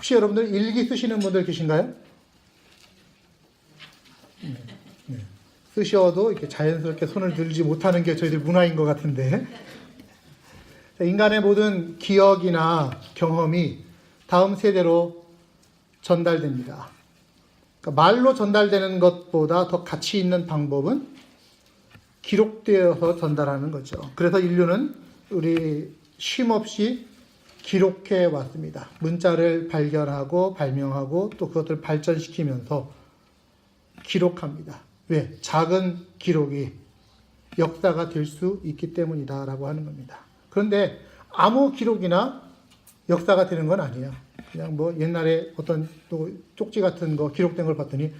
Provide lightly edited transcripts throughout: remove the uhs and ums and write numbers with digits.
혹시 여러분들 일기 쓰시는 분들 계신가요? 네. 쓰셔도 이렇게 자연스럽게 손을 들지 못하는 게 저희들 문화인 것 같은데, 인간의 모든 기억이나 경험이 다음 세대로 전달됩니다. 그러니까 말로 전달되는 것보다 더 가치 있는 방법은 기록되어서 전달하는 거죠. 그래서 인류는 우리 쉼없이 기록해 왔습니다. 문자를 발견하고 발명하고 또 그것들을 발전시키면서 기록합니다. 왜? 작은 기록이 역사가 될 수 있기 때문이다 라고 하는 겁니다. 그런데 아무 기록이나 역사가 되는 건 아니에요. 그냥 뭐 옛날에 어떤 또 쪽지 같은 거 기록된 걸 봤더니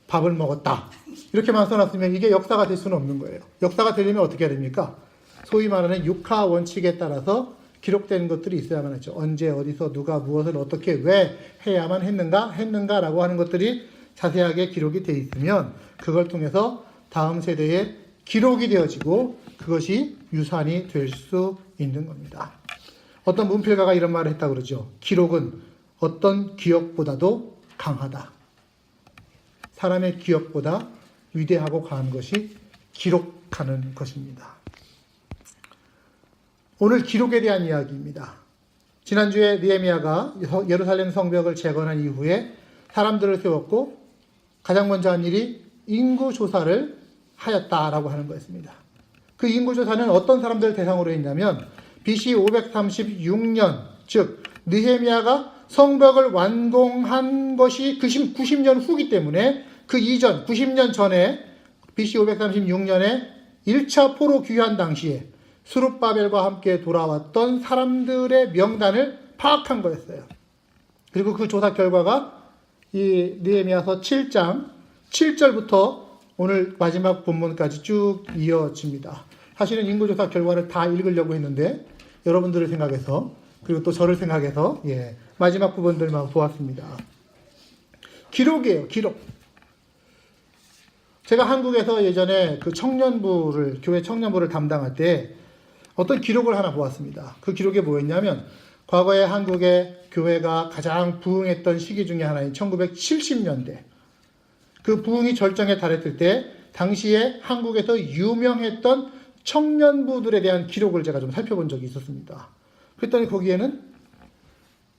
밥을 먹었다 이렇게만 써놨으면 이게 역사가 될 수는 없는 거예요. 역사가 되려면 어떻게 해야 됩니까? 소위 말하는 육하 원칙에 따라서 기록되는 것들이 있어야만 하죠. 언제 어디서 누가 무엇을 어떻게 왜 해야만 했는가라고 하는 것들이 자세하게 기록이 돼 있으면 그걸 통해서 다음 세대에 기록이 되어지고 그것이 유산이 될 수 있는 겁니다. 어떤 문필가가 이런 말을 했다고 그러죠. 기록은 어떤 기억보다도 강하다. 사람의 기억보다 위대하고 강한 것이 기록하는 것입니다. 오늘 기록에 대한 이야기입니다. 지난주에 느헤미야가 예루살렘 성벽을 재건한 이후에 사람들을 세웠고 가장 먼저 한 일이 인구조사를 하였다라고 하는 거였습니다. 그 인구조사는 어떤 사람들을 대상으로 했냐면 BC 536년, 즉 느헤미야가 성벽을 완공한 것이 90년 후기 때문에 그 이전 90년 전에 BC 536년에 1차 포로 귀환 당시에 스룹바벨과 함께 돌아왔던 사람들의 명단을 파악한 거였어요. 그리고 그 조사 결과가 이 느헤미야서 7장 7절부터 오늘 마지막 본문까지 쭉 이어집니다. 사실은 인구조사 결과를 다 읽으려고 했는데 여러분들을 생각해서 그리고 또 저를 생각해서 마지막 부분들만 보았습니다. 기록이에요. 기록. 제가 한국에서 예전에 그 청년부를 교회 청년부를 담당할 때 어떤 기록을 하나 보았습니다. 그 기록에 뭐였냐면 과거에 한국의 교회가 가장 부흥했던 시기 중에 하나인 1970년대 그 부흥이 절정에 달했을 때 당시에 한국에서 유명했던 청년부들에 대한 기록을 제가 좀 살펴본 적이 있었습니다. 그랬더니 거기에는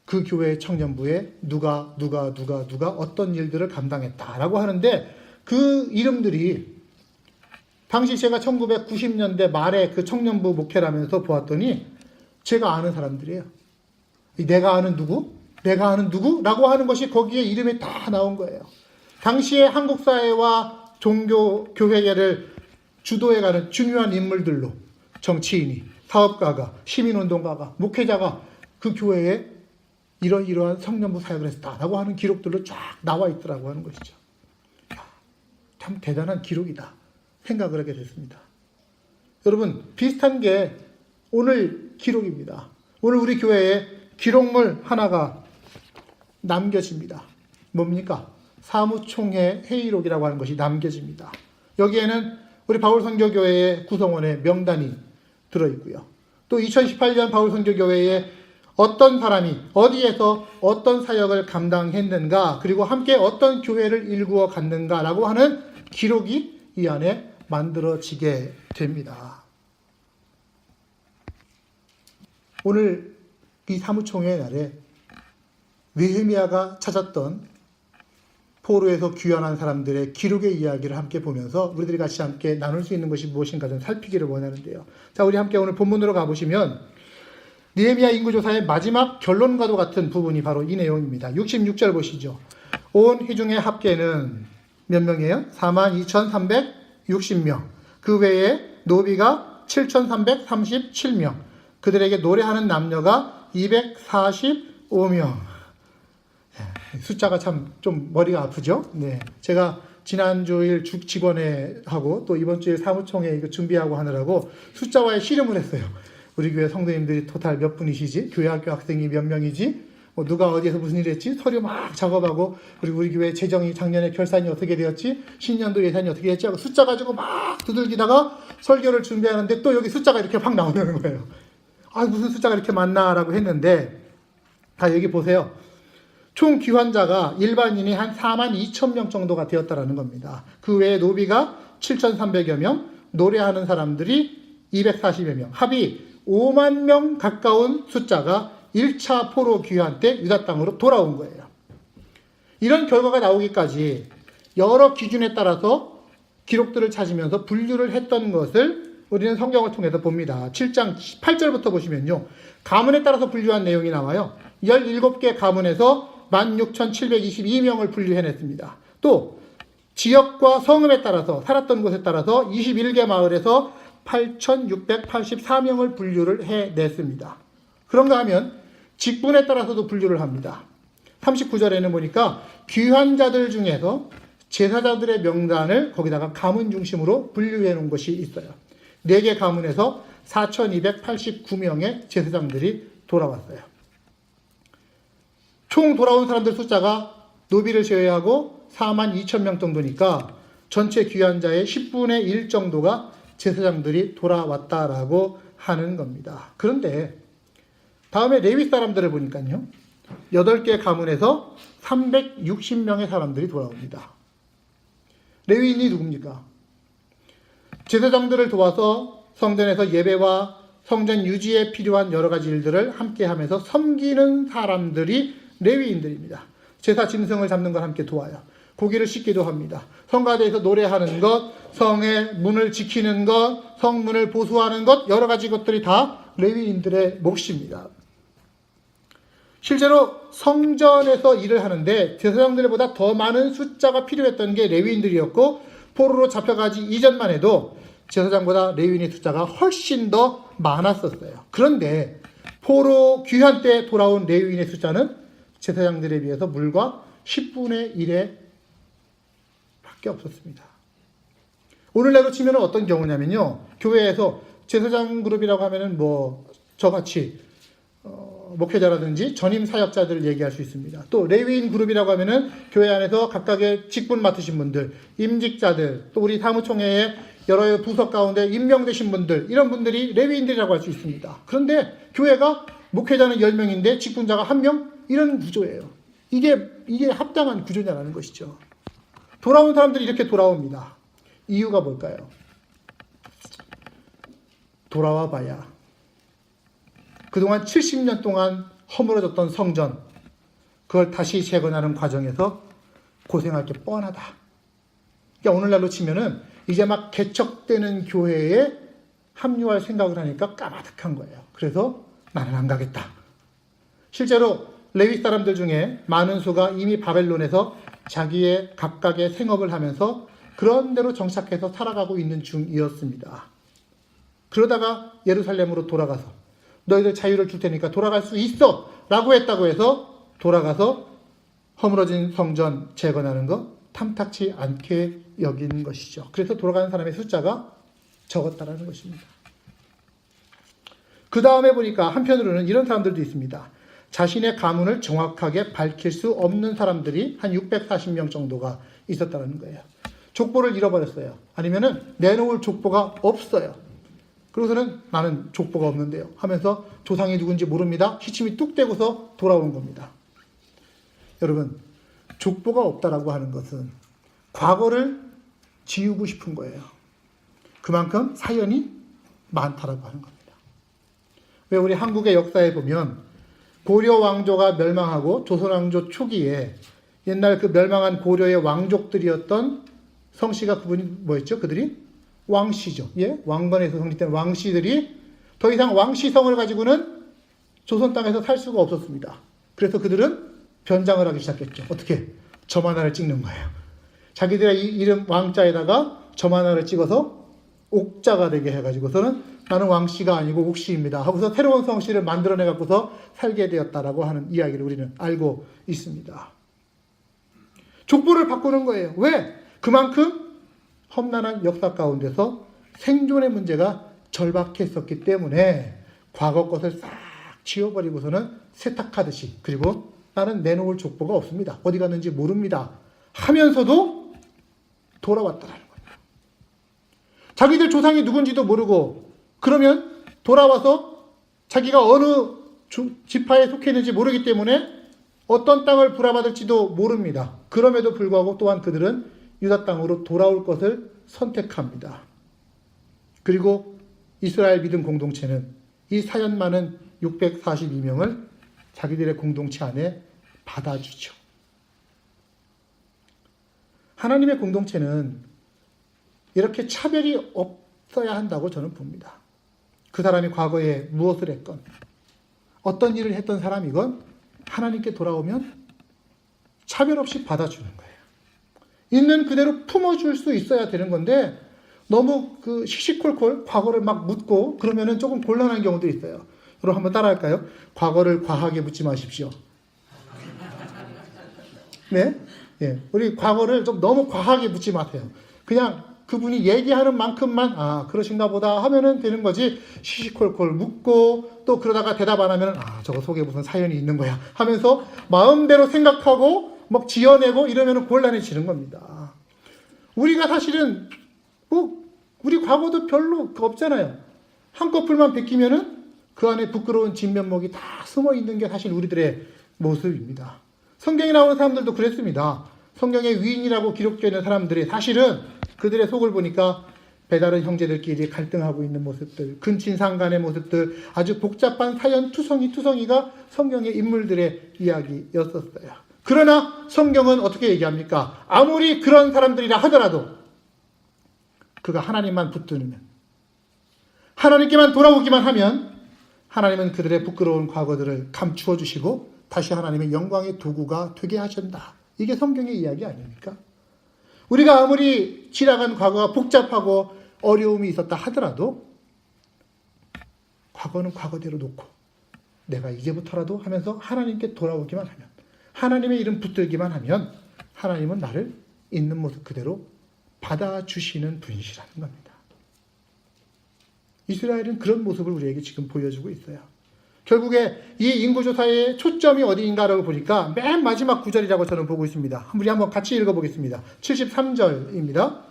그 교회의 청년부에 누가 어떤 일들을 감당했다라고 하는데 그 이름들이 당시 제가 1990년대 말에 그 청년부 목회를 하면서 보았더니 제가 아는 사람들이에요. 내가 아는 누구? 내가 아는 누구? 라고 하는 것이 거기에 이름이 다 나온 거예요. 당시에 한국 사회와 종교, 교회계를 주도해가는 중요한 인물들로 정치인이, 사업가가, 시민운동가가, 목회자가 그 교회에 이러한 청년부 사역을 했다라고 하는 기록들로 쫙 나와 있더라고 하는 것이죠. 참 대단한 기록이다 생각을 하게 됐습니다. 여러분 비슷한 게 오늘 기록입니다. 오늘 우리 교회에 기록물 하나가 남겨집니다. 뭡니까? 사무총회 회의록이라고 하는 것이 남겨집니다. 여기에는 우리 바울선교교회의 구성원의 명단이 들어있고요. 또 2018년 바울선교교회에 어떤 사람이 어디에서 어떤 사역을 감당했는가 그리고 함께 어떤 교회를 일구어 갔는가라고 하는 기록이 이 안에 만들어지게 됩니다. 오늘 이 사무총회 날에 느헤미야가 찾았던 포로에서 귀환한 사람들의 기록의 이야기를 함께 보면서 우리들이 같이 함께 나눌 수 있는 것이 무엇인가 좀 살피기를 원하는데요. 자, 우리 함께 오늘 본문으로 가보시면 느헤미야 인구조사의 마지막 결론과도 같은 부분이 바로 이 내용입니다. 66절 보시죠. 온 회중의 합계는 몇 명이에요? 42,360명. 그 외에 노비가 7,337명. 그들에게 노래하는 남녀가 245명. 숫자가 참 좀 머리가 아프죠? 네. 제가 지난주일 직원회 하고 또 이번 주에 사무총회 이거 준비하고 하느라고 숫자와의 씨름을 했어요. 우리 교회 성도님들이 토탈 몇 분이시지? 교회학교 학생이 몇 명이지? 누가 어디에서 무슨 일 했지? 서류 막 작업하고 그리고 우리 교회 재정이 작년에 결산이 어떻게 되었지? 신년도 예산이 어떻게 됐지? 하고 숫자 가지고 막 두들기다가 설교를 준비하는데 또 여기 숫자가 이렇게 확 나오는 거예요. 아, 무슨 숫자가 이렇게 많나? 라고 했는데 다 여기 보세요. 총 귀환자가 일반인이 한 4만 2천 명 정도가 되었다라는 겁니다. 그 외에 노비가 7,300여 명, 노래하는 사람들이 240여 명, 합이 5만 명 가까운 숫자가 1차 포로 귀환 때 유다 땅으로 돌아온 거예요. 이런 결과가 나오기까지 여러 기준에 따라서 기록들을 찾으면서 분류를 했던 것을 우리는 성경을 통해서 봅니다. 7장 8절부터 보시면요. 가문에 따라서 분류한 내용이 나와요. 17개 가문에서 16,722명을 분류해냈습니다. 또 지역과 성읍에 따라서 살았던 곳에 따라서 21개 마을에서 8,684명을 분류를 해냈습니다. 그런가 하면 직분에 따라서도 분류를 합니다. 39절에는 보니까 귀환자들 중에서 제사자들의 명단을 거기다가 가문 중심으로 분류해 놓은 것이 있어요. 4개 가문에서 4,289명의 제사장들이 돌아왔어요. 총 돌아온 사람들 숫자가 노비를 제외하고 4만 2천 명 정도니까 전체 귀환자의 10분의 1 정도가 제사장들이 돌아왔다라고 하는 겁니다. 그런데 다음에 레위 사람들을 보니까요. 8개 가문에서 360명의 사람들이 돌아옵니다. 레위인이 누굽니까? 제사장들을 도와서 성전에서 예배와 성전 유지에 필요한 여러 가지 일들을 함께 하면서 섬기는 사람들이 레위인들입니다. 제사 짐승을 잡는 걸 함께 도와요. 고기를 씻기도 합니다. 성가대에서 노래하는 것, 성의 문을 지키는 것, 성문을 보수하는 것, 여러 가지 것들이 다 레위인들의 몫입니다. 실제로 성전에서 일을 하는데 제사장들보다 더 많은 숫자가 필요했던 게 레위인들이었고, 포로로 잡혀가지 이전만 해도 제사장보다 레위인의 숫자가 훨씬 더 많았었어요. 그런데 포로 귀환 때 돌아온 레위인의 숫자는 제사장들에 비해서 불과 10분의 1에 밖에 없었습니다. 오늘날로 치면 어떤 경우냐면요. 교회에서 제사장 그룹이라고 하면은 저같이 목회자라든지 전임 사역자들을 얘기할 수 있습니다. 또 레위인 그룹이라고 하면은 교회 안에서 각각의 직분 맡으신 분들, 임직자들, 또 우리 사무총회에 여러 부서 가운데 임명되신 분들, 이런 분들이 레위인들이라고 할 수 있습니다. 그런데 교회가 목회자는 10명인데 직분자가 1명? 이런 구조예요. 이게 합당한 구조냐라는 것이죠. 돌아온 사람들이 이렇게 돌아옵니다. 이유가 뭘까요? 돌아와 봐야 그동안 70년 동안 허물어졌던 성전, 그걸 다시 재건하는 과정에서 고생할 게 뻔하다. 그러니까 오늘날로 치면은 이제 막 개척되는 교회에 합류할 생각을 하니까 까마득한 거예요. 그래서 나는 안 가겠다. 실제로 레위 사람들 중에 많은 수가 이미 바벨론에서 자기의 각각의 생업을 하면서 그런 대로 정착해서 살아가고 있는 중이었습니다. 그러다가 예루살렘으로 돌아가서 너희들 자유를 줄 테니까 돌아갈 수 있어 라고 했다고 해서 돌아가서 허물어진 성전 재건하는 거 탐탁치 않게 여기는 것이죠. 그래서 돌아가는 사람의 숫자가 적었다라는 것입니다. 그 다음에 보니까 한편으로는 이런 사람들도 있습니다. 자신의 가문을 정확하게 밝힐 수 없는 사람들이 한 640명 정도가 있었다는 거예요. 족보를 잃어버렸어요. 아니면은 내놓을 족보가 없어요. 그러고서는 나는 족보가 없는데요 하면서 조상이 누군지 모릅니다. 시침이 뚝 떼고서 돌아오는 겁니다. 여러분, 족보가 없다라고 하는 것은 과거를 지우고 싶은 거예요. 그만큼 사연이 많다라고 하는 겁니다. 왜 우리 한국의 역사에 보면 고려 왕조가 멸망하고 조선 왕조 초기에 옛날 그 멸망한 고려의 왕족들이었던 성씨가 그분이 뭐였죠? 그들이 왕씨죠. 예? 왕건에서 성립된 왕씨들이 더 이상 왕씨성을 가지고는 조선 땅에서 살 수가 없었습니다. 그래서 그들은 변장을 하기 시작했죠. 어떻게? 점 하나를 찍는 거예요. 자기들의 이름 왕자에다가 점 하나를 찍어서 옥자가 되게 해가지고서는 나는 왕씨가 아니고 옥씨입니다 하고서 새로운 성씨를 만들어내 갖고서 살게 되었다라고 하는 이야기를 우리는 알고 있습니다. 족보를 바꾸는 거예요. 왜? 그만큼 험난한 역사 가운데서 생존의 문제가 절박했었기 때문에 과거 것을 싹 지워버리고서는 세탁하듯이, 그리고 나는 내놓을 족보가 없습니다. 어디 갔는지 모릅니다 하면서도 돌아왔다라는 거예요. 자기들 조상이 누군지도 모르고, 그러면 돌아와서 자기가 어느 지파에 속해 있는지 모르기 때문에 어떤 땅을 불화받을지도 모릅니다. 그럼에도 불구하고 또한 그들은 유다 땅으로 돌아올 것을 선택합니다. 그리고 이스라엘 믿음 공동체는 이 사연 많은 642명을 자기들의 공동체 안에 받아주죠. 하나님의 공동체는 이렇게 차별이 없어야 한다고 저는 봅니다. 그 사람이 과거에 무엇을 했건 어떤 일을 했던 사람이건 하나님께 돌아오면 차별 없이 받아주는 거예요. 있는 그대로 품어줄 수 있어야 되는 건데 너무 시시콜콜 과거를 막 묻고 그러면은 조금 곤란한 경우도 있어요. 여러분 한번 따라할까요? 과거를 과하게 묻지 마십시오. 네? 예. 우리 과거를 좀 너무 과하게 묻지 마세요. 그냥 그분이 얘기하는 만큼만 그러신가 보다 하면은 되는 거지. 시시콜콜 묻고 또 그러다가 대답 안 하면은 저거 속에 무슨 사연이 있는 거야 하면서 마음대로 생각하고 막 지어내고 이러면은 곤란해지는 겁니다. 우리가 사실은 우리 과거도 별로 없잖아요. 한꺼풀만 베끼면은 그 안에 부끄러운 진면목이 다 숨어 있는 게 사실 우리들의 모습입니다. 성경에 나오는 사람들도 그랬습니다. 성경의 위인이라고 기록되어 있는 사람들이 사실은 그들의 속을 보니까 배다른 형제들끼리 갈등하고 있는 모습들, 근친상 간의 모습들, 아주 복잡한 사연 투성이가 성경의 인물들의 이야기였었어요. 그러나 성경은 어떻게 얘기합니까? 아무리 그런 사람들이라 하더라도 그가 하나님만 붙들면, 하나님께만 돌아오기만 하면 하나님은 그들의 부끄러운 과거들을 감추어 주시고 다시 하나님의 영광의 도구가 되게 하신다. 이게 성경의 이야기 아닙니까? 우리가 아무리 지나간 과거가 복잡하고 어려움이 있었다 하더라도 과거는 과거대로 놓고 내가 이제부터라도 하면서 하나님께 돌아오기만 하면, 하나님의 이름 붙들기만 하면 하나님은 나를 있는 모습 그대로 받아주시는 분이시라는 겁니다. 이스라엘은 그런 모습을 우리에게 지금 보여주고 있어요. 결국에 이 인구조사의 초점이 어디인가라고 보니까 맨 마지막 구절이라고 저는 보고 있습니다. 우리 한번 같이 읽어보겠습니다. 73절입니다.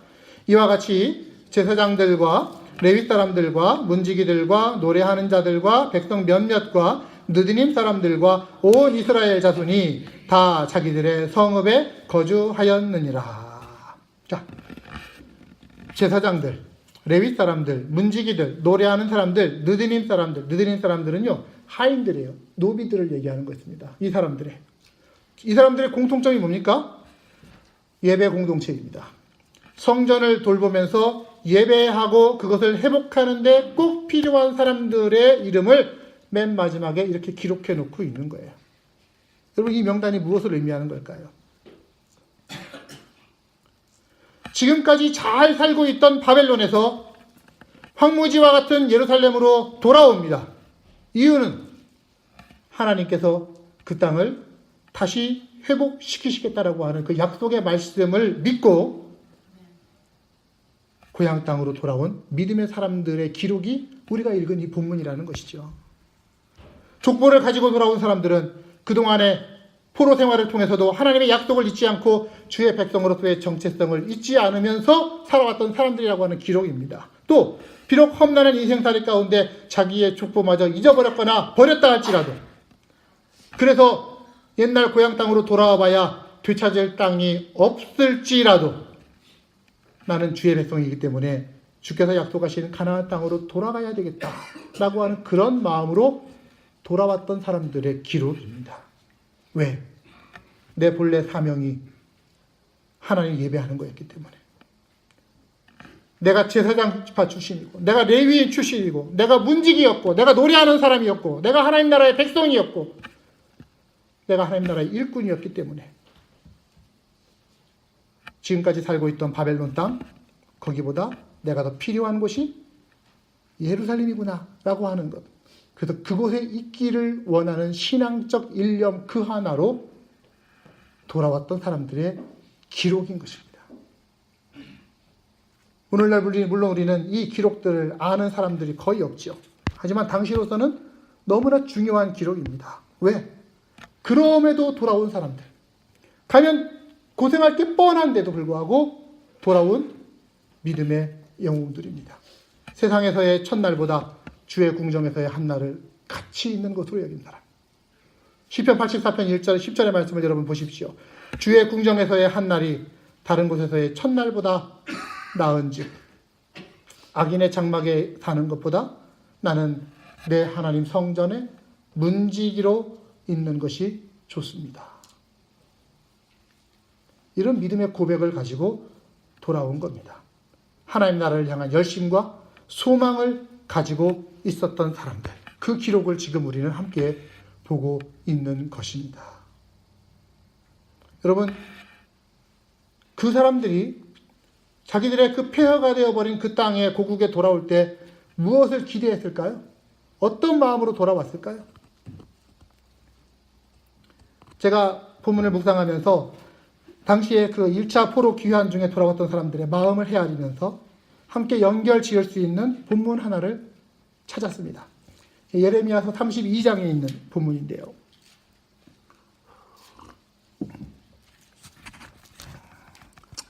이와 같이 제사장들과 레위 사람들과 문지기들과 노래하는 자들과 백성 몇몇과 느디님 사람들과 온 이스라엘 자손이 다 자기들의 성읍에 거주하였느니라. 자, 제사장들, 레위 사람들, 문지기들, 노래하는 사람들, 느디님 사람들은요 하인들이에요. 노비들을 얘기하는 것입니다. 이 사람들의 공통점이 뭡니까? 예배 공동체입니다. 성전을 돌보면서 예배하고 그것을 회복하는 데 꼭 필요한 사람들의 이름을 맨 마지막에 이렇게 기록해 놓고 있는 거예요. 여러분 이 명단이 무엇을 의미하는 걸까요? 지금까지 잘 살고 있던 바벨론에서 황무지와 같은 예루살렘으로 돌아옵니다. 이유는 하나님께서 그 땅을 다시 회복시키시겠다라고 하는 그 약속의 말씀을 믿고 고향 땅으로 돌아온 믿음의 사람들의 기록이 우리가 읽은 이 본문이라는 것이죠. 족보를 가지고 돌아온 사람들은 그동안의 포로 생활을 통해서도 하나님의 약속을 잊지 않고 주의 백성으로서의 정체성을 잊지 않으면서 살아왔던 사람들이라고 하는 기록입니다. 또 비록 험난한 인생살이 가운데 자기의 족보마저 잊어버렸거나 버렸다 할지라도, 그래서 옛날 고향 땅으로 돌아와 봐야 되찾을 땅이 없을지라도 나는 주의 백성이기 때문에 주께서 약속하신 가나안 땅으로 돌아가야 되겠다라고 하는 그런 마음으로 돌아왔던 사람들의 기록입니다. 왜? 내 본래 사명이 하나님 예배하는 거였기 때문에. 내가 제사장 지파 출신이고, 내가 레위인 출신이고, 내가 문지기였고, 내가 노래하는 사람이었고, 내가 하나님 나라의 백성이었고, 내가 하나님 나라의 일꾼이었기 때문에 지금까지 살고 있던 바벨론 땅, 거기보다 내가 더 필요한 곳이 예루살렘이구나 라고 하는 것. 그래서 그곳에 있기를 원하는 신앙적 일념 그 하나로 돌아왔던 사람들의 기록인 것입니다. 오늘날 물론 우리는 이 기록들을 아는 사람들이 거의 없죠. 하지만 당시로서는 너무나 중요한 기록입니다. 왜? 그럼에도 돌아온 사람들. 가면 고생할 게 뻔한데도 불구하고 돌아온 믿음의 영웅들입니다. 세상에서의 첫날보다 주의 궁정에서의 한날을 가치 있는 것으로 여긴 사람. 시편 84편 1절 10절의 말씀을 여러분 보십시오. 주의 궁정에서의 한 날이 다른 곳에서의 첫날보다 나은즉 악인의 장막에 사는 것보다 나는 내 하나님 성전에 문지기로 있는 것이 좋습니다. 이런 믿음의 고백을 가지고 돌아온 겁니다. 하나님 나라를 향한 열심과 소망을 가지고 있었던 사람들, 그 기록을 지금 우리는 함께 보고 있는 것입니다. 여러분, 그 사람들이 자기들의 그 폐허가 되어버린 그 땅에 고국에 돌아올 때 무엇을 기대했을까요? 어떤 마음으로 돌아왔을까요? 제가 본문을 묵상하면서 당시에 그 1차 포로 귀환 중에 돌아왔던 사람들의 마음을 헤아리면서 함께 연결 지을 수 있는 본문 하나를 찾았습니다. 예레미야서 32장에 있는 본문인데요.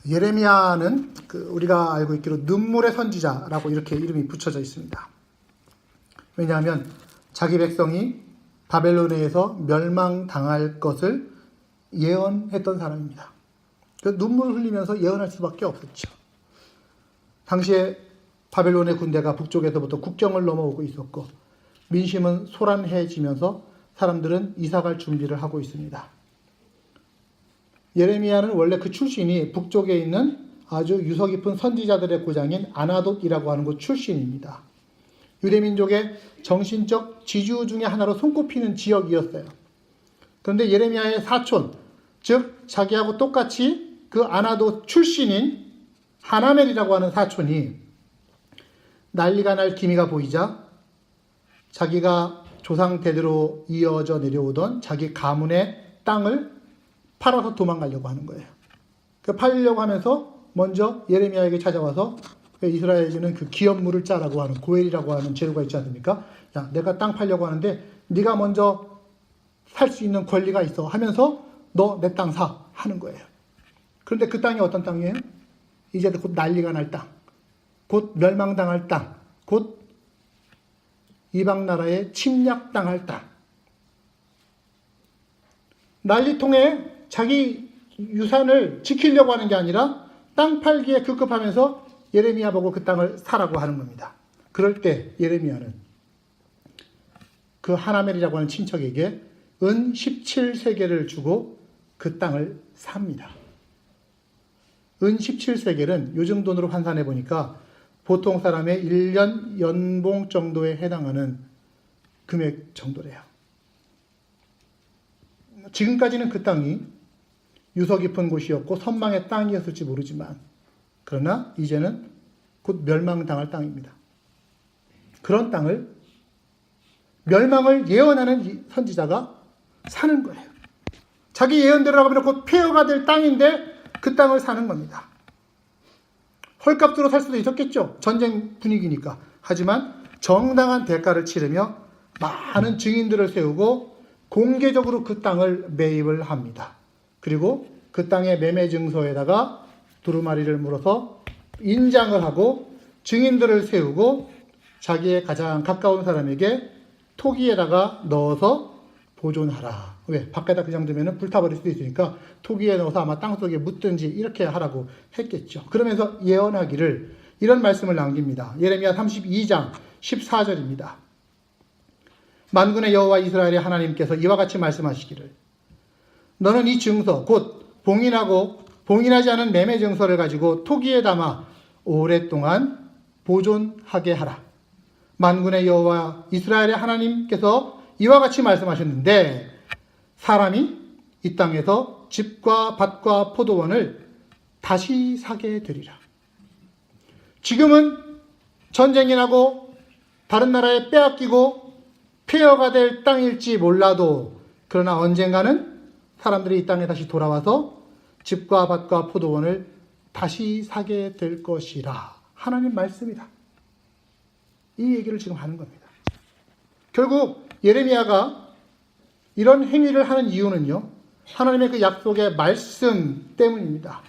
예레미야는 우리가 알고 있기로 눈물의 선지자라고 이렇게 이름이 붙여져 있습니다. 왜냐하면 자기 백성이 바벨론에서 멸망당할 것을 예언했던 사람입니다. 눈물을 흘리면서 예언할 수밖에 없었죠. 당시에 바벨론의 군대가 북쪽에서부터 국경을 넘어오고 있었고 민심은 소란해지면서 사람들은 이사갈 준비를 하고 있습니다. 예레미야는 원래 그 출신이 북쪽에 있는 아주 유서 깊은 선지자들의 고장인 아나돗이라고 하는 곳 출신입니다. 유대민족의 정신적 지주 중에 하나로 손꼽히는 지역이었어요. 그런데 예레미야의 사촌, 즉 자기하고 똑같이 그 아나돗 출신인 하나멜이라고 하는 사촌이 난리가 날 기미가 보이자 자기가 조상 대대로 이어져 내려오던 자기 가문의 땅을 팔아서 도망가려고 하는 거예요. 팔려고 하면서 먼저 예레미야에게 찾아와서 이스라엘에는 그 기업물을 짜라고 하는 고엘이라고 하는 제도가 있지 않습니까? 야, 내가 땅 팔려고 하는데 네가 먼저 살 수 있는 권리가 있어 하면서 너 내 땅 사 하는 거예요. 그런데 그 땅이 어떤 땅이에요? 이제 곧 난리가 날 땅, 곧 멸망당할 땅, 곧 이방 나라에 침략당할 땅. 난리통에 자기 유산을 지키려고 하는 게 아니라 땅 팔기에 급급하면서 예레미야 보고 그 땅을 사라고 하는 겁니다. 그럴 때 예레미야는 그 하나멜이라고 하는 친척에게 은 17세겔을 주고 그 땅을 삽니다. 은 17세겔은 요즘 돈으로 환산해 보니까 보통 사람의 1년 연봉 정도에 해당하는 금액 정도래요. 지금까지는 그 땅이 유서 깊은 곳이었고 선망의 땅이었을지 모르지만 그러나 이제는 곧 멸망당할 땅입니다. 그런 땅을 멸망을 예언하는 선지자가 사는 거예요. 자기 예언대로 하면 곧 폐허가 될 땅인데 그 땅을 사는 겁니다. 헐값으로 살 수도 있었겠죠. 전쟁 분위기니까. 하지만 정당한 대가를 치르며 많은 증인들을 세우고 공개적으로 그 땅을 매입을 합니다. 그리고 그 땅의 매매 증서에다가 두루마리를 물어서 인장을 하고 증인들을 세우고 자기의 가장 가까운 사람에게 토기에다가 넣어서 보존하라. 왜? 밖에다 그냥 두면 불타버릴 수도 있으니까 토기에 넣어서 아마 땅속에 묻든지 이렇게 하라고 했겠죠. 그러면서 예언하기를 이런 말씀을 남깁니다. 예레미야 32장 14절입니다. 만군의 여호와 이스라엘의 하나님께서 이와 같이 말씀하시기를 너는 이 증서 곧 봉인하지 않은 매매 증서를 가지고 토기에 담아 오랫동안 보존하게 하라. 만군의 여호와 이스라엘의 하나님께서 이와 같이 말씀하셨는데 사람이 이 땅에서 집과 밭과 포도원을 다시 사게 되리라. 지금은 전쟁이 나고 다른 나라에 빼앗기고 폐허가 될 땅일지 몰라도 그러나 언젠가는 사람들이 이 땅에 다시 돌아와서 집과 밭과 포도원을 다시 사게 될 것이라. 하나님 말씀이다. 이 얘기를 지금 하는 겁니다. 결국 예레미야가 이런 행위를 하는 이유는요, 하나님의 그 약속의 말씀 때문입니다.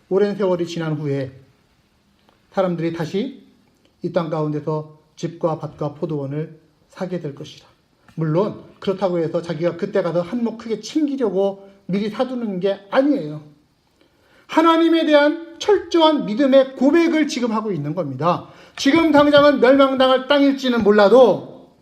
오랜 세월이 지난 후에 사람들이 다시 이 땅 가운데서 집과 밭과 포도원을 사게 될 것이라. 물론 그렇다고 해서 자기가 그때 가서 한몫 크게 챙기려고 미리 사두는 게 아니에요. 하나님에 대한 철저한 믿음의 고백을 지금 하고 있는 겁니다. 지금 당장은 멸망당할 땅일지는 몰라도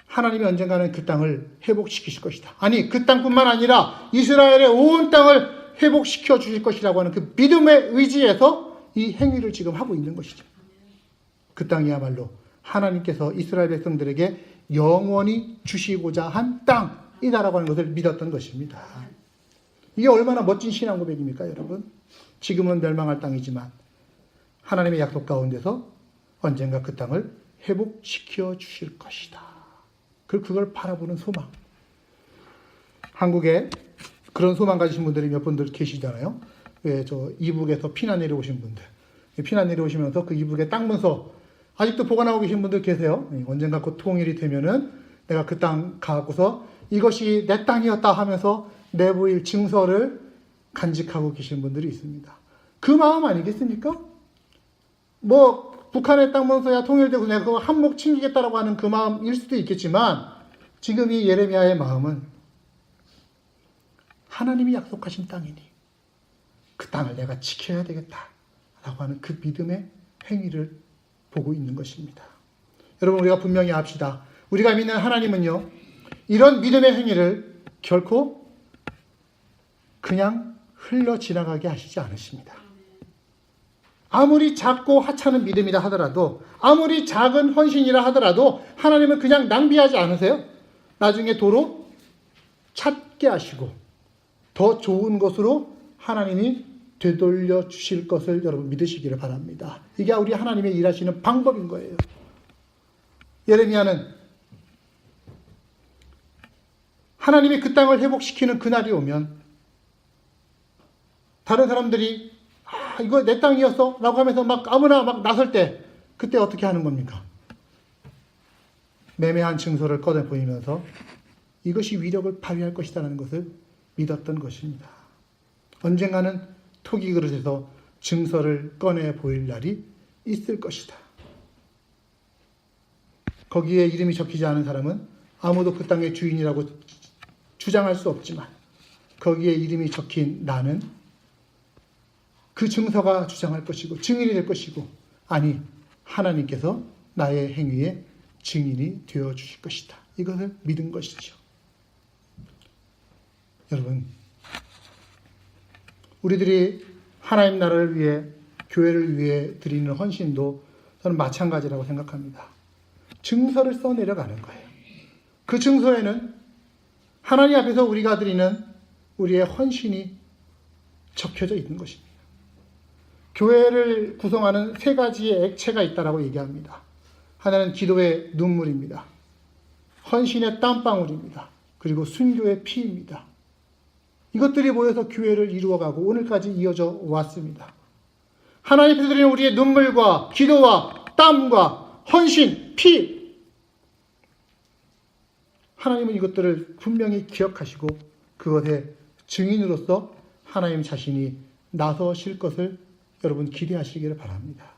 하나님이 언젠가는 그 땅을 회복시키실 것이다. 아니, 그 땅뿐만 아니라 이스라엘의 온 땅을 회복시켜 주실 것이라고 하는 그 믿음의 의지에서 이 행위를 지금 하고 있는 것이죠. 그 땅이야말로 하나님께서 이스라엘 백성들에게 영원히 주시고자 한 땅이다라고 하는 것을 믿었던 것입니다. 이게 얼마나 멋진 신앙 고백입니까, 여러분? 지금은 멸망할 땅이지만 하나님의 약속 가운데서 언젠가 그 땅을 회복시켜 주실 것이다. 그걸 바라보는 소망. 한국에 그런 소망 가지신 분들이 몇 분들 계시잖아요. 왜 이북에서 피난 내려오신 분들. 피난 내려오시면서 그 이북의 땅 문서 아직도 보관하고 계신 분들 계세요. 언젠가 곧 통일이 되면은 내가 그 땅 가고서 이것이 내 땅이었다 하면서 내보일 증서를 간직하고 계신 분들이 있습니다. 그 마음 아니겠습니까? 북한의 땅 문서야 통일되고 내가 그거 한몫 챙기겠다라고 하는 그 마음일 수도 있겠지만 지금 이 예레미야의 마음은 하나님이 약속하신 땅이니 그 땅을 내가 지켜야 되겠다라고 하는 그 믿음의 행위를 보고 있는 것입니다. 여러분, 우리가 분명히 압시다. 우리가 믿는 하나님은요, 이런 믿음의 행위를 결코 그냥 흘러 지나가게 하시지 않으십니다. 아무리 작고 하찮은 믿음이라 하더라도, 아무리 작은 헌신이라 하더라도 하나님은 그냥 낭비하지 않으세요. 나중에 도로 찾게 하시고 더 좋은 것으로 하나님이 되돌려 주실 것을 여러분 믿으시기를 바랍니다. 이게 우리 하나님의 일하시는 방법인 거예요. 예레미야는 하나님이 그 땅을 회복시키는 그날이 오면 다른 사람들이 이거 내 땅이었어 라고 하면서 아무나 나설 때 그때 어떻게 하는 겁니까? 매매한 증서를 꺼내 보이면서 이것이 위력을 발휘할 것이라는 것을 믿었던 것입니다. 언젠가는 토기 그릇에서 증서를 꺼내 보일 날이 있을 것이다. 거기에 이름이 적히지 않은 사람은 아무도 그 땅의 주인이라고 주장할 수 없지만 거기에 이름이 적힌 나는 그 증서가 주장할 것이고 증인이 될 것이고, 아니, 하나님께서 나의 행위에 증인이 되어 주실 것이다. 이것을 믿은 것이죠. 여러분, 우리들이 하나님 나라를 위해, 교회를 위해 드리는 헌신도 저는 마찬가지라고 생각합니다. 증서를 써내려가는 거예요. 그 증서에는 하나님 앞에서 우리가 드리는 우리의 헌신이 적혀져 있는 것입니다. 교회를 구성하는 세 가지의 액체가 있다라고 얘기합니다. 하나는 기도의 눈물입니다. 헌신의 땀방울입니다. 그리고 순교의 피입니다. 이것들이 모여서 교회를 이루어가고 오늘까지 이어져 왔습니다. 하나님 앞에서 드리는 우리의 눈물과 기도와 땀과 헌신, 피. 하나님은 이것들을 분명히 기억하시고 그것의 증인으로서 하나님 자신이 나서실 것을 여러분 기대하시기를 바랍니다.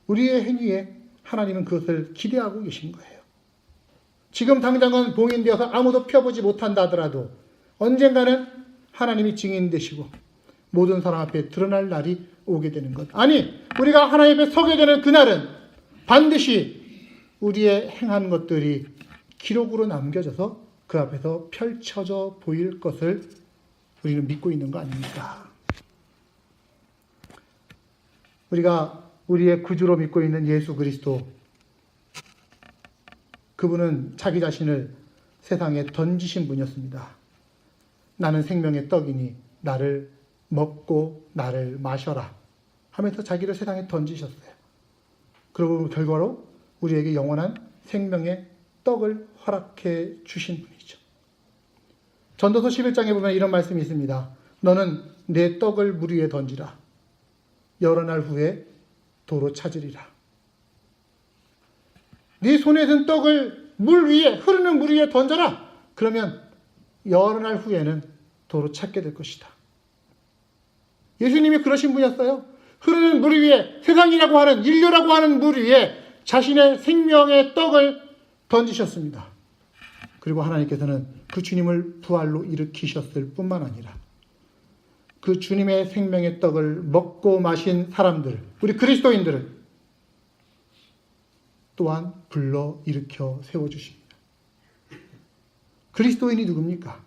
우리의 행위에 하나님은 그것을 기대하고 계신 거예요. 지금 당장은 봉인되어서 아무도 펴보지 못한다 하더라도 언젠가는 하나님이 증인 되시고 모든 사람 앞에 드러날 날이 오게 되는 것. 아니, 우리가 하나님 앞에 서게 되는 그날은 반드시 우리의 행한 것들이 기록으로 남겨져서 그 앞에서 펼쳐져 보일 것을 우리는 믿고 있는 거 아닙니까? 우리가 우리의 구주로 믿고 있는 예수 그리스도, 그분은 자기 자신을 세상에 던지신 분이었습니다. 나는 생명의 떡이니 나를 먹고 나를 마셔라 하면서 자기를 세상에 던지셨어요. 그리고 결과로 우리에게 영원한 생명의 떡을 허락해 주신 분이죠. 전도서 11장에 보면 이런 말씀이 있습니다. 너는 내 떡을 물 위에 던지라. 여러 날 후에 도로 찾으리라. 네 손에 든 떡을 물 위에, 흐르는 물 위에 던져라. 그러면 여러 날 후에는 도로 찾게 될 것이다. 예수님이 그러신 분이었어요. 흐르는 물 위에, 세상이라고 하는, 인류라고 하는 물 위에 자신의 생명의 떡을 던지셨습니다. 그리고 하나님께서는 그 주님을 부활로 일으키셨을 뿐만 아니라 그 주님의 생명의 떡을 먹고 마신 사람들, 우리 그리스도인들을 또한 불러 일으켜 세워주십니다. 그리스도인이 누굽니까?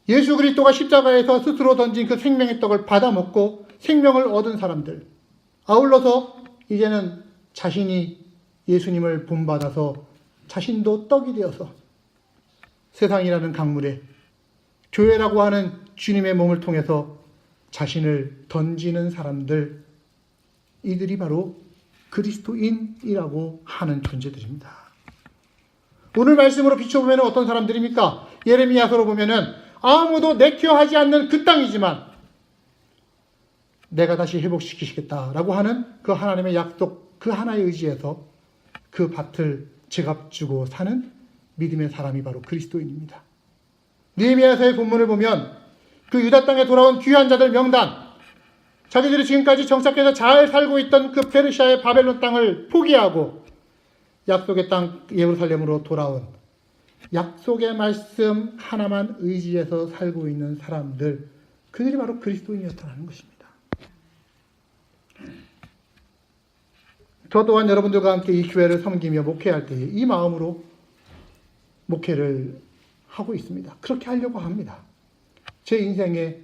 예수 그리스도가 십자가에서 스스로 던진 그 생명의 떡을 받아 먹고 생명을 얻은 사람들, 아울러서 이제는 자신이 예수님을 본받아서 자신도 떡이 되어서 세상이라는 강물에 교회라고 하는 주님의 몸을 통해서 자신을 던지는 사람들, 이들이 바로 그리스도인이라고 하는 존재들입니다. 오늘 말씀으로 비춰보면 어떤 사람들입니까? 예레미야서로 보면은 아무도 내켜하지 않는 그 땅이지만 내가 다시 회복시키시겠다라고 하는 그 하나님의 약속, 그 하나에 의지해서 그 밭을 제값주고 사는 믿음의 사람이 바로 그리스도인입니다. 느헤미야서의 본문을 보면 그 유다 땅에 돌아온 귀한 자들 명단, 자기들이 지금까지 정착해서 잘 살고 있던 그 페르시아의 바벨론 땅을 포기하고 약속의 땅 예루살렘으로 돌아온 약속의 말씀 하나만 의지해서 살고 있는 사람들, 그들이 바로 그리스도인이었다는 것입니다. 저 또한 여러분들과 함께 이 교회를 섬기며 목회할 때에 이 마음으로 목회를 하고 있습니다. 그렇게 하려고 합니다. 제 인생에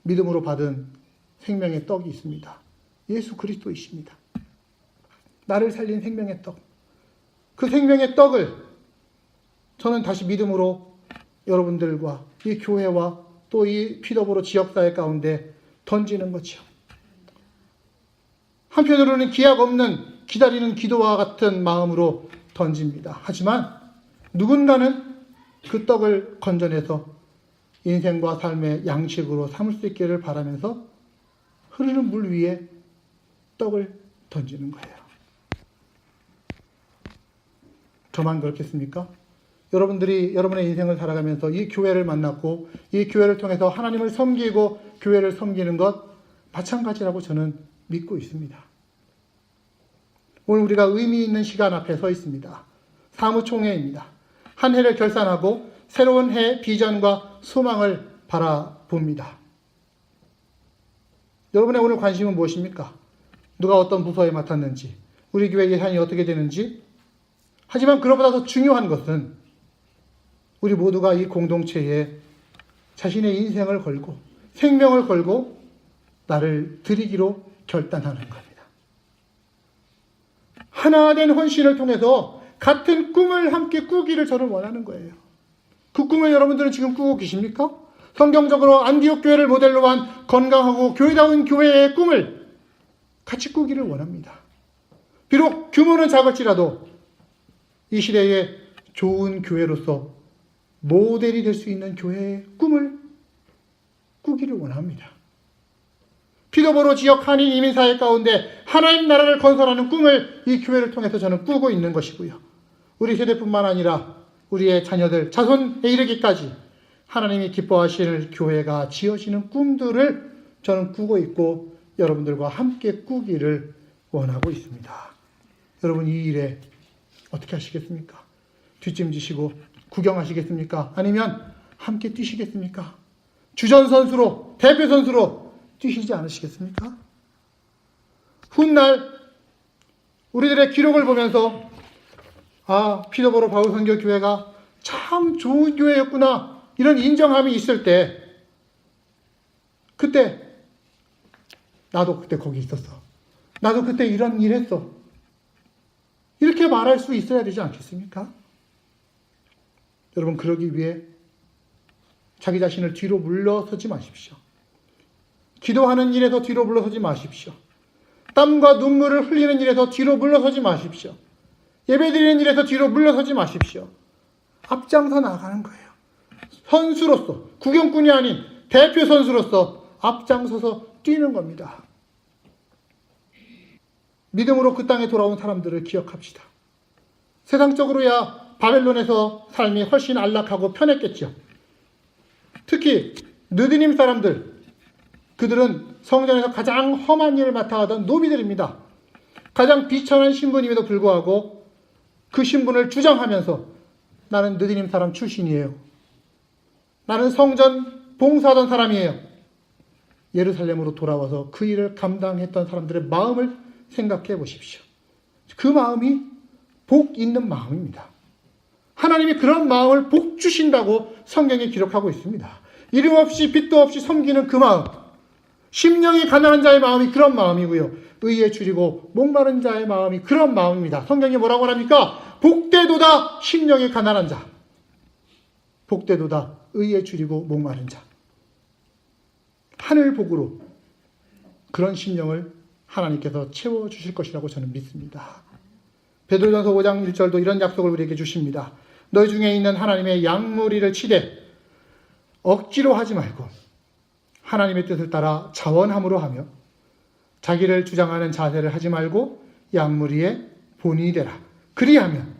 믿음으로 받은 생명의 떡이 있습니다. 예수 그리스도이십니다. 나를 살린 생명의 떡. 그 생명의 떡을 저는 다시 믿음으로 여러분들과 이 교회와 또 이 피더보로 지역사회 가운데 던지는 거죠. 한편으로는 기약 없는 기다리는 기도와 같은 마음으로 던집니다. 하지만 누군가는 그 떡을 건져내서 인생과 삶의 양식으로 삼을 수 있기를 바라면서 흐르는 물 위에 떡을 던지는 거예요. 저만 그렇겠습니까? 여러분들이 여러분의 인생을 살아가면서 이 교회를 만났고 이 교회를 통해서 하나님을 섬기고 교회를 섬기는 것 마찬가지라고 저는 믿고 있습니다. 오늘 우리가 의미 있는 시간 앞에 서 있습니다. 사무총회입니다. 한 해를 결산하고 새로운 해 비전과 소망을 바라봅니다. 여러분의 오늘 관심은 무엇입니까? 누가 어떤 부서에 맡았는지, 우리 교회 예산이 어떻게 되는지. 하지만 그것보다 더 중요한 것은 우리 모두가 이 공동체에 자신의 인생을 걸고 생명을 걸고 나를 드리기로 결단하는 겁니다. 하나 된 헌신을 통해서 같은 꿈을 함께 꾸기를 저는 원하는 거예요. 그 꿈을 여러분들은 지금 꾸고 계십니까? 성경적으로 안디옥 교회를 모델로 한 건강하고 교회다운 교회의 꿈을 같이 꾸기를 원합니다. 비록 규모는 작을지라도 이 시대에 좋은 교회로서 모델이 될 수 있는 교회의 꿈을 꾸기를 원합니다. 피더보로 지역 한인 이민사회 가운데 하나님 나라를 건설하는 꿈을 이 교회를 통해서 저는 꾸고 있는 것이고요. 우리 세대뿐만 아니라 우리의 자녀들, 자손에 이르기까지 하나님이 기뻐하실 교회가 지어지는 꿈들을 저는 꾸고 있고 여러분들과 함께 꾸기를 원하고 있습니다. 여러분 이 일에 어떻게 하시겠습니까? 뒷짐지시고 구경하시겠습니까? 아니면 함께 뛰시겠습니까? 주전선수로, 대표선수로 뛰시지 않으시겠습니까? 훗날 우리들의 기록을 보면서 피더보로 바울선교교회가 참 좋은 교회였구나 이런 인정함이 있을 때 그때 나도 그때 거기 있었어. 나도 그때 이런 일 했어. 이렇게 말할 수 있어야 되지 않겠습니까? 여러분 그러기 위해 자기 자신을 뒤로 물러서지 마십시오. 기도하는 일에서 뒤로 물러서지 마십시오. 땀과 눈물을 흘리는 일에서 뒤로 물러서지 마십시오. 예배드리는 일에서 뒤로 물러서지 마십시오. 앞장서 나가는 거예요. 선수로서, 구경꾼이 아닌 대표 선수로서 앞장서서 뛰는 겁니다. 믿음으로 그 땅에 돌아온 사람들을 기억합시다. 세상적으로야 바벨론에서 삶이 훨씬 안락하고 편했겠죠. 특히 느드님 사람들, 그들은 성전에서 가장 험한 일을 맡아 하던 노비들입니다. 가장 비천한 신분임에도 불구하고 그 신분을 주장하면서 나는 느디님 사람 출신이에요. 나는 성전 봉사하던 사람이에요. 예루살렘으로 돌아와서 그 일을 감당했던 사람들의 마음을 생각해 보십시오. 그 마음이 복 있는 마음입니다. 하나님이 그런 마음을 복 주신다고 성경에 기록하고 있습니다. 이름 없이 빚도 없이 섬기는 그 마음, 심령이 가난한 자의 마음이 그런 마음이고요. 의에 줄이고 목마른 자의 마음이 그런 마음입니다. 성경이 뭐라고 합니까? 복되도다 심령이 가난한 자, 복되도다 의에 줄이고 목마른 자. 하늘 복으로 그런 심령을 하나님께서 채워주실 것이라고 저는 믿습니다. 베드로전서 5장 1절도 이런 약속을 우리에게 주십니다. 너희 중에 있는 하나님의 양무리를 치되 억지로 하지 말고 하나님의 뜻을 따라 자원함으로 하며 자기를 주장하는 자세를 하지 말고 양무리의 본이 되라. 그리하면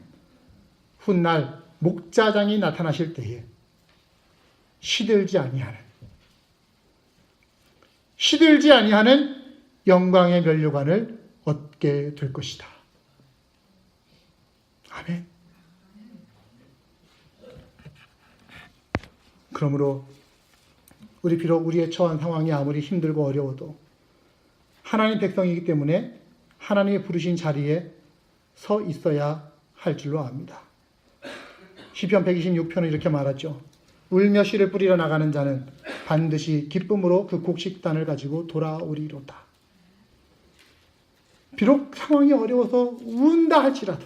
훗날 목자장이 나타나실 때에 시들지 아니하는 영광의 면류관을 얻게 될 것이다. 아멘. 그러므로 우리 비록 우리의 처한 상황이 아무리 힘들고 어려워도 하나님 백성이기 때문에 하나님이 부르신 자리에 서 있어야 할 줄로 압니다. 시편 126편은 이렇게 말하죠. 울며 씨를 뿌리러 나가는 자는 반드시 기쁨으로 그 곡식단을 가지고 돌아오리로다. 비록 상황이 어려워서 운다 할지라도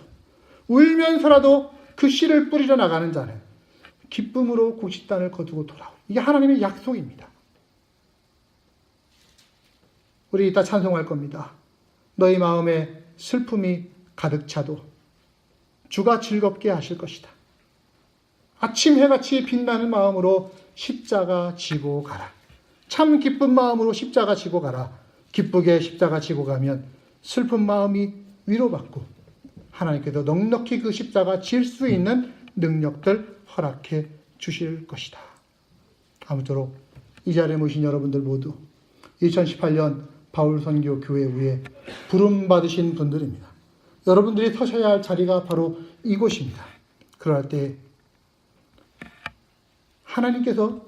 울면서라도 그 씨를 뿌리러 나가는 자는 기쁨으로 곡식단을 거두고 돌아오. 이게 하나님의 약속입니다. 우리 이따 찬송할 겁니다. 너희 마음에 슬픔이 가득 차도 주가 즐겁게 하실 것이다. 아침 해같이 빛나는 마음으로 십자가 지고 가라. 참 기쁜 마음으로 십자가 지고 가라. 기쁘게 십자가 지고 가면 슬픈 마음이 위로받고 하나님께서 넉넉히 그 십자가 질 수 있는 능력들 허락해 주실 것이다. 아무쪼록 이 자리에 모신 여러분들 모두 2018년 바울선교 교회 위에 부름받으신 분들입니다. 여러분들이 서셔야 할 자리가 바로 이곳입니다. 그럴 때 하나님께서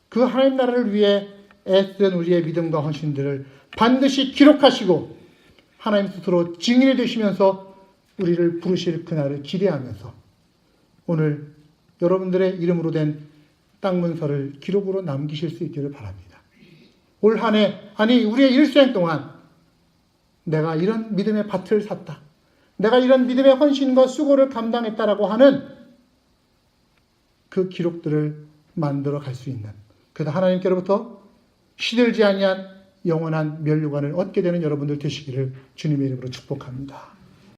그 하나님 나라를 위해 애쓴 우리의 믿음과 헌신들을 반드시 기록하시고 하나님 스스로 증인이 되시면서 우리를 부르실 그날을 기대하면서 오늘 여러분들의 이름으로 된 땅문서를 기록으로 남기실 수 있기를 바랍니다. 올 한 해, 아니 우리의 일생 동안 내가 이런 믿음의 밭을 샀다. 내가 이런 믿음의 헌신과 수고를 감당했다라고 하는 그 기록들을 만들어 갈 수 있는, 그래서 하나님께로부터 시들지 아니한 영원한 면류관을 얻게 되는 여러분들 되시기를 주님의 이름으로 축복합니다.